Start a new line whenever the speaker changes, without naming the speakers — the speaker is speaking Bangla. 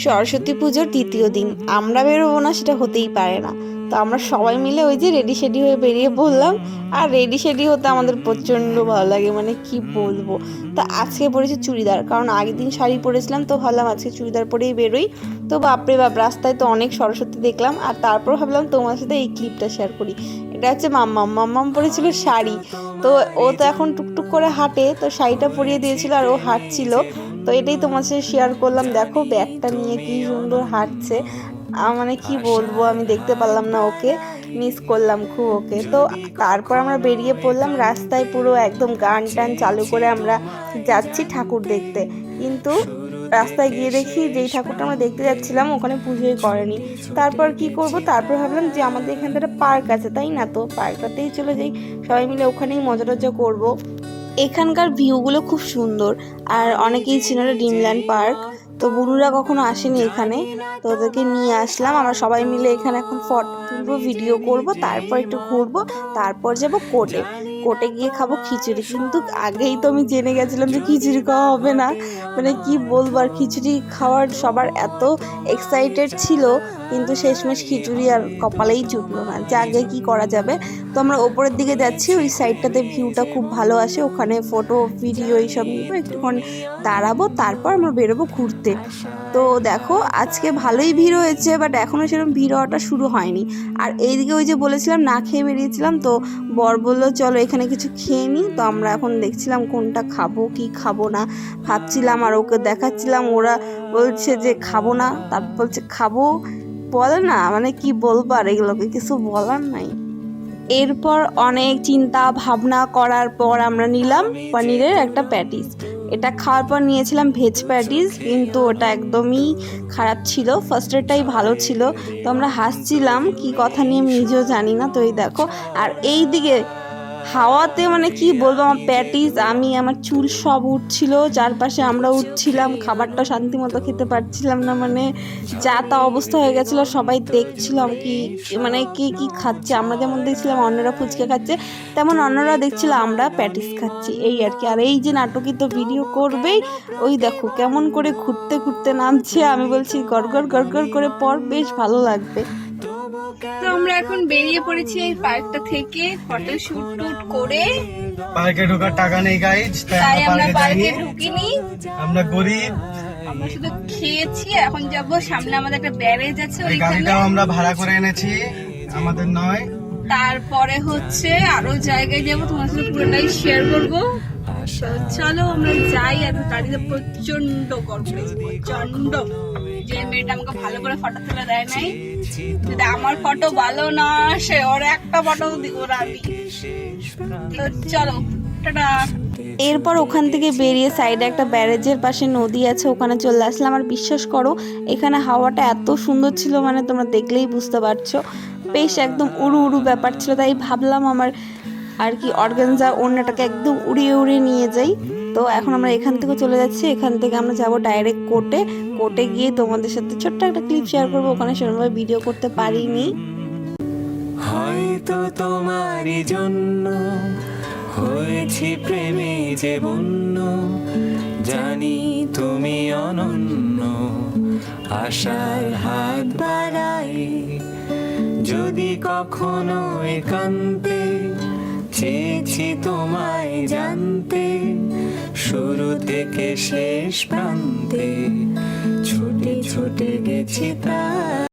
সরস্বতী পুজোর দ্বিতীয় দিন আমরা বেরোবো না সেটা হতেই পারে না। তো আমরা সবাই মিলে ওই যে রেডি শেডি হয়ে বেরিয়ে পড়লাম। আর রেডি শেডি হতে আমাদের প্রচণ্ড ভালো লাগে, মানে কি বলবো। তো আজকে পরেছি চুড়িদার, কারণ আগের দিন শাড়ি পরেছিলাম, তো ভাবলাম আজকে চুড়িদার পরেই বেরোই। তো বাপরে বাপ, রাস্তায় তো অনেক সরস্বতী দেখলাম। আর তারপর ভাবলাম তোমার সাথে এই ক্লিপটা শেয়ার করি। এটা হচ্ছে মাম্মাম, মাম্মাম পরেছিল শাড়ি। তো ও তো এখন টুকটুক করে হাঁটে, তো শাড়িটা পরিয়ে দিয়েছিল আর ও হাঁটছিল। তো এটাই তোমার সাথে শেয়ার করলাম। দেখো ব্যাগটা নিয়ে কি সুন্দর হাঁটছে। মানে কি বলবো, আমি দেখতে পারলাম না ওকে, মিস করলাম খুব ওকে। তো তারপর আমরা বেরিয়ে পড়লাম রাস্তায়, পুরো একদম গান টান চালু করে আমরা যাচ্ছি ঠাকুর দেখতে। কিন্তু রাস্তায় গিয়ে দেখি যেই ঠাকুরটা আমরা দেখতে যাচ্ছিলাম ওখানে পুজোই করেনি। তারপর কি করব, তারপর ভাবলাম যে আমাদের এখানটা একটা পার্ক আছে তাই না, তো পার্কটাতেই চলে যাই, সবাই মিলে ওখানেই মজা টজা করবো। এখানকার ভিউগুলো খুব সুন্দর। আর অনেকেই ছিল ড্রিমল্যান্ড পার্ক, তো বুনুরা কখনো আসেনি এখানে, তো ওদেরকে নিয়ে আসলাম। আমরা সবাই মিলে এখানে এখন ফটো তুলবো, ভিডিও করব, তারপর একটু ঘুরবো, তারপর যাব কোর্টে। কোর্টে গিয়ে খাবো খিচুড়ি। কিন্তু আগেই তো আমি জেনে গেছিলাম যে খিচুড়ি খাওয়া হবে না, মানে কি বলবো। আর খিচুড়ি খাওয়ার সবার এত এক্সাইটেড ছিল, কিন্তু শেষমেশ খিচুড়ি আর কপালেই জুটলো না, যে আগে কি করা যাবে। তো আমরা ওপরের দিকে যাচ্ছি, ওই সাইডটাতে ভিউটা খুব ভালো আসে, ওখানে ফটো ভিডিও এইসব নিব, একটুক্ষণ দাঁড়াবো, তারপর আমরা বেরোবো ঘুরতে। তো দেখো আজকে ভালোই ভিড় হয়েছে, বাট এখনও সেরকম ভিড় হওয়াটা শুরু হয়নি। আর এইদিকে ওই যে বলেছিলাম না খেয়ে বেরিয়েছিলাম, তো বর বললো চলো এখানে কিছু খেয়ে নিই। তো আমরা এখন দেখছিলাম কোনটা খাবো কি খাবো না ভাবছিলাম, আর ওকে দেখাচ্ছিলাম। ওরা বলছে যে খাবো না, তারপর বলছে খাবো, বলে না, মানে কি বলবো, আর এগুলোকে কিছু বলার নাই। এরপর অনেক চিন্তা ভাবনা করার পর আমরা নিলাম পনিরের একটা প্যাটিস। এটা খাওয়ার পর নিয়েছিলাম ভেজ প্যাটিস, কিন্তু ওটা একদমই খারাপ ছিল, ফার্স্টেরটাই ভালো ছিল। তো আমরা হাসছিলাম কি কথা নিয়ে আমি নিজেও জানি না। তো এই দেখো, আর এই দিকে হাওয়াতে মানে কি বলবো, আমার প্যাটিস, আমি আমার চুল সব উঠছিল চারপাশে, আমরা উঠছিলাম, খাবারটা শান্তি মতো খেতে পারছিলাম না, মানে যা তা অবস্থা হয়ে গেছিলো। সবাই দেখছিলাম কি মানে কে কি খাচ্ছে, আমরা যেমন দেখছিলাম অন্যরা ফুচকা খাচ্ছে, তেমন অন্যরা দেখছিল আমরা প্যাটিস খাচ্ছি, এই আর কি। আর এই যে নাটকই তো ভিডিও করবেই, ওই দেখো কেমন করে ঘুরতে ঘুরতে নামছে। আমি বলছি গড়গড় গড়গড় করে পর, বেশ ভালো লাগবে। তো আমরা এখন বেরিয়ে পড়েছি এই পার্কটা থেকে, ফটো শুট টুট করে।
পার্কে ঢোকার টাকা নেই গাইজ,
তাই আমরা পার্কে ঢুকিনি,
আমরা গরিব।
আমরা শুধু খেয়েছি। এখন যাব সামনে, আমাদের একটা ব্যারেজ আছে
এই
ওইখানে,
গাড়িটাও আমরা ভাড়া করে এনেছি, আমাদের নয়।
তারপরে হচ্ছে আরো জায়গায় যাবো, তোমার সাথে পুরোটাই শেয়ার করবো। তো চলো আমরা যাই। আর গাড়িতে প্রচন্ড গরম পেয়েছে, প্রচন্ড। যে মেয়েটা আমাকে ভালো করে ফটো তুলে দেয় নাই, যদি আমার ফটো ভালো না আসে ওর একটা ফটো দিব না আমি। তো চলো টাটা। এরপর ওখান থেকে বেরিয়ে সাইডে একটা ব্যারেজের পাশে নদী আছে, ওখানে চলে আসলাম। আর বিশ্বাস করো এখানে হাওয়াটা এত সুন্দর ছিল, মানে তোমরা দেখলেই বুঝতে পারছো, বেশ একদম উড়ু উড়ু ব্যাপার ছিল। তাই ভাবলাম আমার আর কি অর্গানজা ওড়নাটাকে একদম উড়িয়ে উড়িয়ে নিয়ে যাই। তো এখন আমরা এখান থেকে চলে যাচ্ছি, এখান থেকে আমরা যাব ডাইরেক্ট কোর্টে। কোর্টে গিয়ে তোমাদের সাথে ছোট্ট একটা ক্লিপ শেয়ার করবো, ওখানে সেরকমভাবে ভিডিও করতে পারিনি।
হয়তো তোমারই জন্য হয়েছি প্রেমে যে বন্য, জানি তুমি অনন্য, আশার হাত বাড়াই যদি কখনো একান্তে, চেয়েছি তোমায় জানতে, শুরু থেকে শেষ প্রান্তে ছুটে ছুটে গেছি তা।